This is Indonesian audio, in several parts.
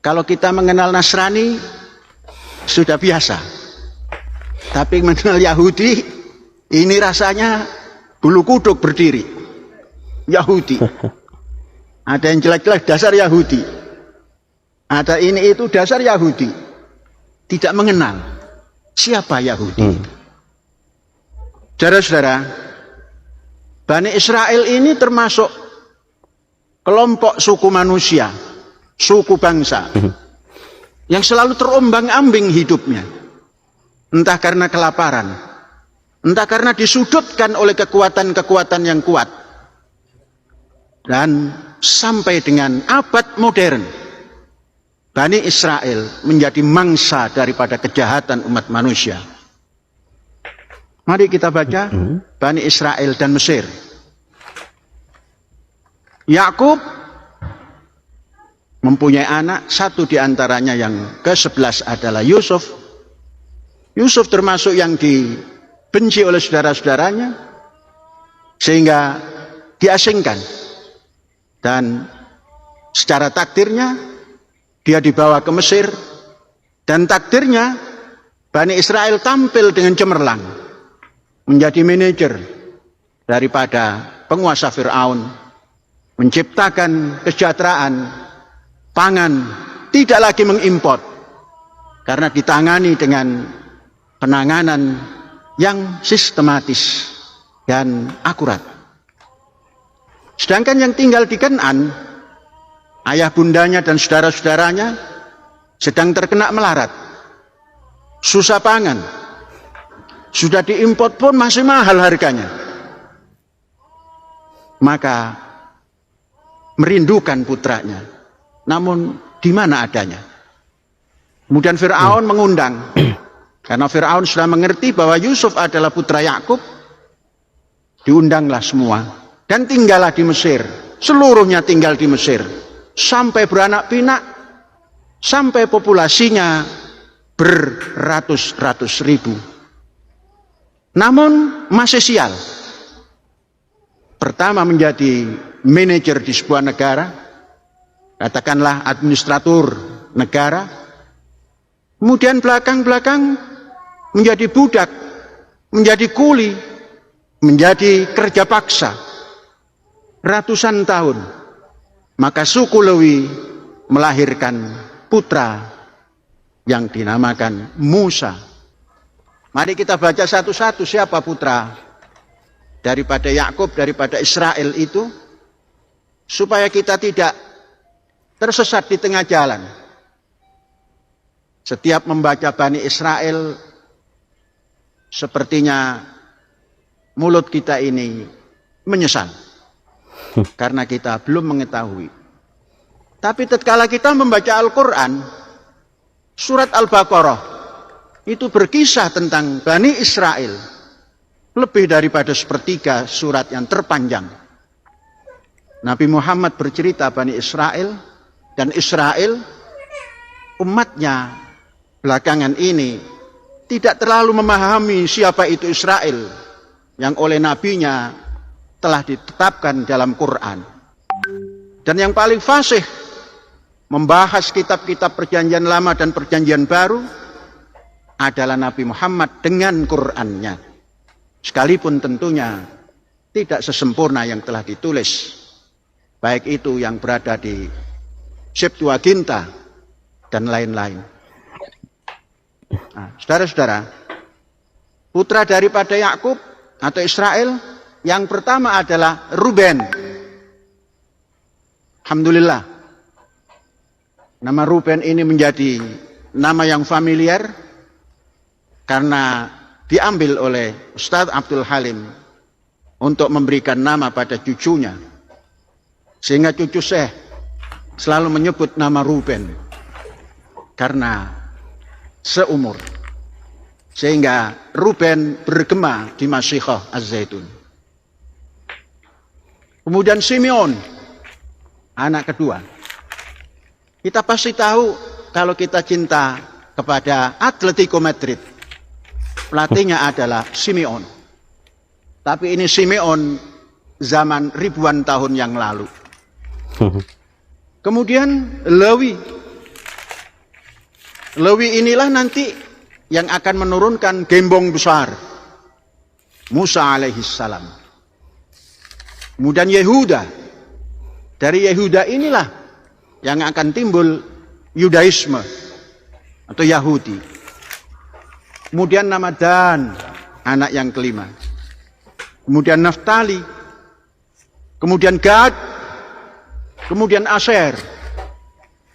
Kalau kita mengenal Nasrani sudah biasa, tapi mengenal Yahudi ini rasanya bulu kuduk berdiri. Yahudi, ada yang jelek-jelek dasar Yahudi, ada ini itu dasar Yahudi, tidak mengenal siapa Yahudi. Saudara-saudara, Bani Israel ini termasuk kelompok suku manusia, suku bangsa yang selalu terombang-ambing hidupnya, entah karena kelaparan, entah karena disudutkan oleh kekuatan-kekuatan yang kuat, dan sampai dengan abad modern Bani Israel menjadi mangsa daripada kejahatan umat manusia. Mari kita baca Bani Israel dan Mesir. Yakub mempunyai anak, satu diantaranya yang ke-11 adalah Yusuf. Yusuf termasuk yang dibenci oleh saudara-saudaranya, sehingga diasingkan. Dan secara takdirnya, dia dibawa ke Mesir, dan takdirnya Bani Israel tampil dengan cemerlang, menjadi manajer daripada penguasa Fir'aun, menciptakan kesejahteraan pangan, tidak lagi mengimpor, karena ditangani dengan penanganan yang sistematis dan akurat. Sedangkan yang tinggal di Kanaan, ayah bundanya dan saudara-saudaranya sedang terkena melarat, susah pangan, sudah diimpor pun masih mahal harganya, maka merindukan putranya, namun di mana adanya. Kemudian Fir'aun mengundang, karena Fir'aun sudah mengerti bahwa Yusuf adalah putra Yakub, diundanglah semua dan tinggallah di Mesir. Seluruhnya tinggal di Mesir sampai beranak pinak, sampai populasinya beratus-ratus ribu. Namun masih sial. Pertama menjadi manajer di sebuah negara, katakanlah administratur negara, kemudian belakang-belakang menjadi budak, menjadi kuli, menjadi kerja paksa ratusan tahun. Maka suku Lewi melahirkan putra yang dinamakan Musa. Mari kita baca satu-satu siapa putra daripada Yakub, daripada Israel itu, supaya kita tidak tersesat di tengah jalan. Setiap membaca Bani Israel, sepertinya mulut kita ini menyesal karena kita belum mengetahui. Tapi tatkala kita membaca Al-Quran, surat Al-Baqarah itu berkisah tentang Bani Israel lebih daripada sepertiga surat yang terpanjang. Nabi Muhammad bercerita Bani Israel, dan Israel umatnya belakangan ini tidak terlalu memahami siapa itu Israel yang oleh nabinya telah ditetapkan dalam Quran. Dan yang paling fasih membahas kitab-kitab perjanjian lama dan perjanjian baru adalah Nabi Muhammad dengan Qurannya, sekalipun tentunya tidak sesempurna yang telah ditulis, baik itu yang berada di Septuaginta dan lain-lain. Nah, saudara-saudara, putra daripada Yakub atau Israel yang pertama adalah Ruben. Alhamdulillah, nama Ruben ini menjadi nama yang familiar karena diambil oleh Ustadz Abdul Halim untuk memberikan nama pada cucunya, sehingga cucu Syekh selalu menyebut nama Ruben karena seumur, sehingga Ruben bergema di Masyikhah Az-Zaitun. Kemudian Simeon, anak kedua. Kita pasti tahu kalau kita cinta kepada Atletico Madrid, pelatihnya adalah Simeon. Tapi ini Simeon zaman ribuan tahun yang lalu. Kemudian Lewi, Lewi inilah nanti yang akan menurunkan gembong besar, Musa alaihissalam. Kemudian Yehuda, dari Yehuda inilah yang akan timbul Yudaisme atau Yahudi. Kemudian nama Dan, anak yang kelima. Kemudian Naftali, kemudian Gad, kemudian Asher,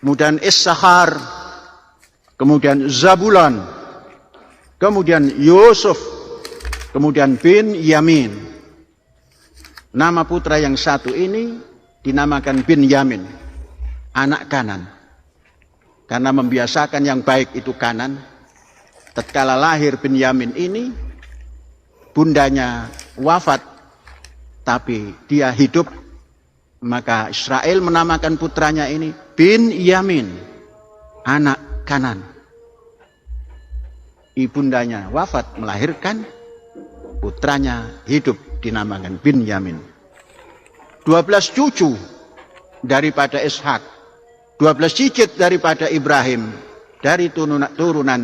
kemudian Issachar, kemudian Zabulon, kemudian Yusuf, kemudian Bin Yamin. Nama putra yang satu ini dinamakan Bin Yamin, anak kanan. Karena membiasakan yang baik itu kanan. Tatkala lahir Bin Yamin ini, bundanya wafat, tapi dia hidup. Maka Israel menamakan putranya ini Bin Yamin, anak kanan. Ibundanya wafat melahirkan, putranya hidup dinamakan Bin Yamin. 12 cucu daripada Ishak, 12 cicit daripada Ibrahim, dari turunan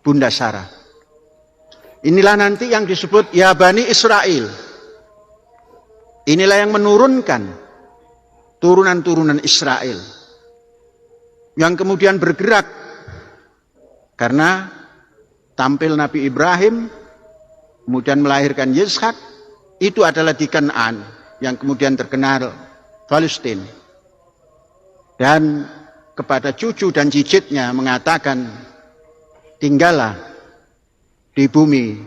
Bunda Sarah. Inilah nanti yang disebut ya Bani Israel. Inilah yang menurunkan turunan-turunan Israel, yang kemudian bergerak karena tampil Nabi Ibrahim, kemudian melahirkan Ishak. Itu adalah di Kanaan, yang kemudian terkenal Palestina. Dan kepada cucu dan cicitnya mengatakan, tinggallah di bumi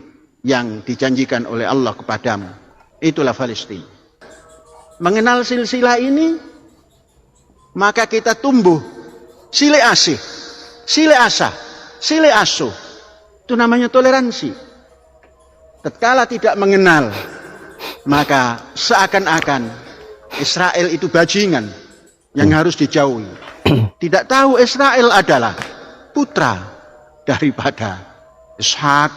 yang dijanjikan oleh Allah kepadamu. Itulah Palestina. Mengenal silsilah ini, maka kita tumbuh sile asih, sile asah, sile asuh. Itu namanya toleransi. Tatkala tidak mengenal, maka seakan-akan Israel itu bajingan yang harus dijauhi. Tidak tahu Israel adalah putra daripada Ishak,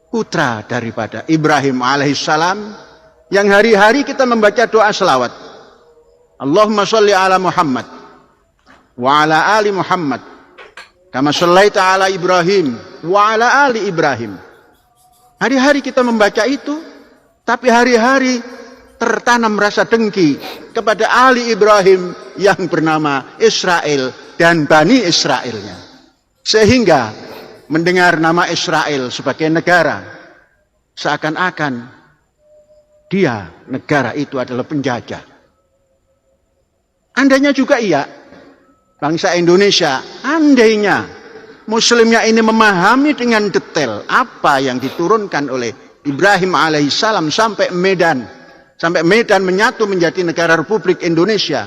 putra daripada Ibrahim alaihissalam, yang hari-hari kita membaca doa selawat. Allahumma sholli ala Muhammad wa ala ali Muhammad kama shallaita ala Ibrahim wa ala ali Ibrahim. Hari-hari kita membaca itu, tapi hari-hari tertanam rasa dengki kepada ali Ibrahim yang bernama Israel dan Bani Israelnya. Sehingga mendengar nama Israel sebagai negara, seakan-akan dia, negara itu adalah penjajah. Andainya juga iya, bangsa Indonesia, andainya Muslimnya ini memahami dengan detail apa yang diturunkan oleh Ibrahim alaihissalam sampai Medan menyatu menjadi negara Republik Indonesia,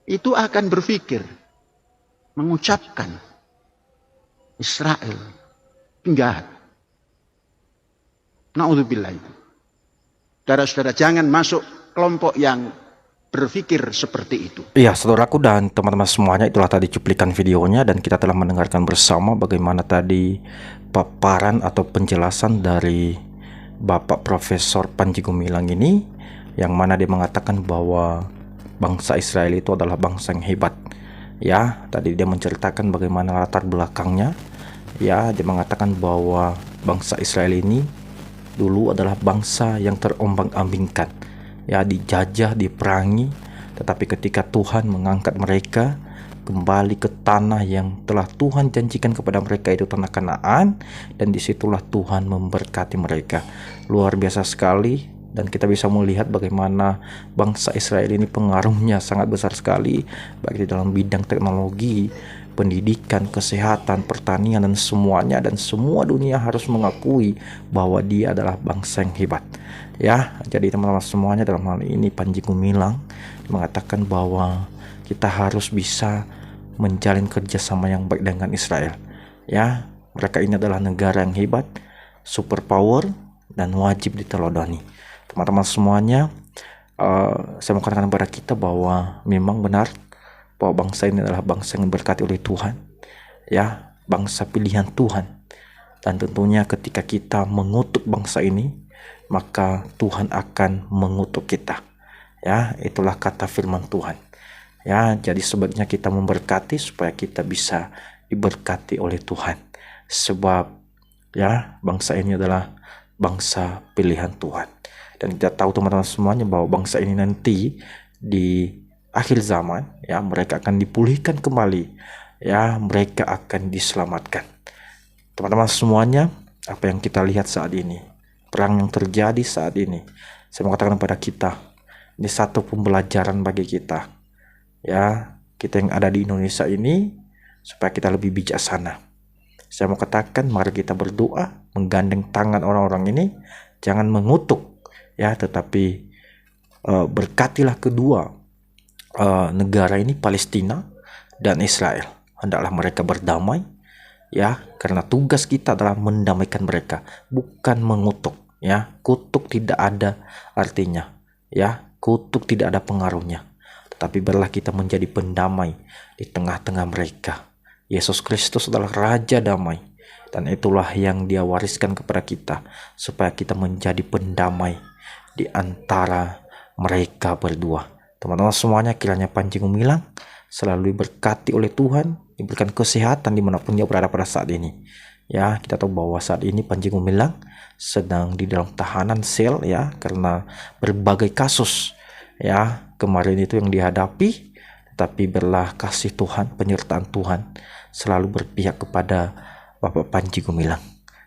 itu akan berpikir, mengucapkan Israel penjahat. Na'udzubillah. Saudara-saudara, jangan masuk kelompok yang berpikir seperti itu. Iya, saudaraku dan teman-teman semuanya, itulah tadi cuplikan videonya, dan kita telah mendengarkan bersama bagaimana tadi paparan atau penjelasan dari Bapak Profesor Panji Gumilang ini, yang mana dia mengatakan bahwa bangsa Israel itu adalah bangsa yang hebat. Ya, tadi dia menceritakan bagaimana latar belakangnya. Ya, dia mengatakan bahwa bangsa Israel ini dulu adalah bangsa yang terombang-ambingkan, ya, dijajah, diperangi, tetapi ketika Tuhan mengangkat mereka kembali ke tanah yang telah Tuhan janjikan kepada mereka, itu tanah Kanaan, dan disitulah Tuhan memberkati mereka. Luar biasa sekali, dan kita bisa melihat bagaimana bangsa Israel ini pengaruhnya sangat besar sekali, baik di dalam bidang teknologi, pendidikan, kesehatan, pertanian, dan semuanya, dan semua dunia harus mengakui bahwa dia adalah bangsa yang hebat. Ya, jadi teman-teman semuanya, dalam hal ini Panji Gumilang mengatakan bahwa kita harus bisa menjalin kerjasama yang baik dengan Israel. Ya, mereka ini adalah negara yang hebat, superpower, dan wajib diteladani. Teman-teman semuanya, saya mau katakan kepada kita bahwa memang benar bahwa bangsa ini adalah bangsa yang diberkati oleh Tuhan, ya, bangsa pilihan Tuhan. Dan tentunya ketika kita mengutuk bangsa ini, maka Tuhan akan mengutuk kita. Ya, itulah kata firman Tuhan. Ya, jadi sebabnya kita memberkati supaya kita bisa diberkati oleh Tuhan. Sebab ya, bangsa ini adalah bangsa pilihan Tuhan. Dan kita tahu teman-teman semuanya bahwa bangsa ini nanti di akhir zaman ya, mereka akan dipulihkan kembali, ya, mereka akan diselamatkan. Teman-teman semuanya, apa yang kita lihat saat ini, perang yang terjadi saat ini, saya mau katakan kepada kita, ini satu pembelajaran bagi kita, ya, kita yang ada di Indonesia ini, supaya kita lebih bijaksana. Saya mau katakan, mari kita berdoa, menggandeng tangan orang-orang ini, jangan mengutuk, ya, tetapi berkatilah kedua negara ini, Palestina dan Israel. Hendaklah mereka berdamai, ya, karena tugas kita adalah mendamaikan mereka, bukan mengutuk, ya. Kutuk tidak ada artinya, ya, kutuk tidak ada pengaruhnya, tetapi biarlah kita menjadi pendamai di tengah-tengah mereka. Yesus Kristus adalah Raja Damai, dan itulah yang Dia wariskan kepada kita, supaya kita menjadi pendamai di antara mereka berdua. Teman-teman semuanya, kiranya Panji Gumilang selalu diberkati oleh Tuhan, diberikan kesehatan dimanapun dia berada pada saat ini. Ya, kita tahu bahwa saat ini Panji Gumilang sedang di dalam tahanan sel, ya, karena berbagai kasus, ya, kemarin itu yang dihadapi. Tapi biarlah kasih Tuhan, penyertaan Tuhan selalu berpihak kepada Bapak Panji Gumilang.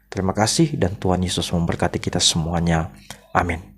Terima kasih, dan Tuhan Yesus memberkati kita semuanya. Amin.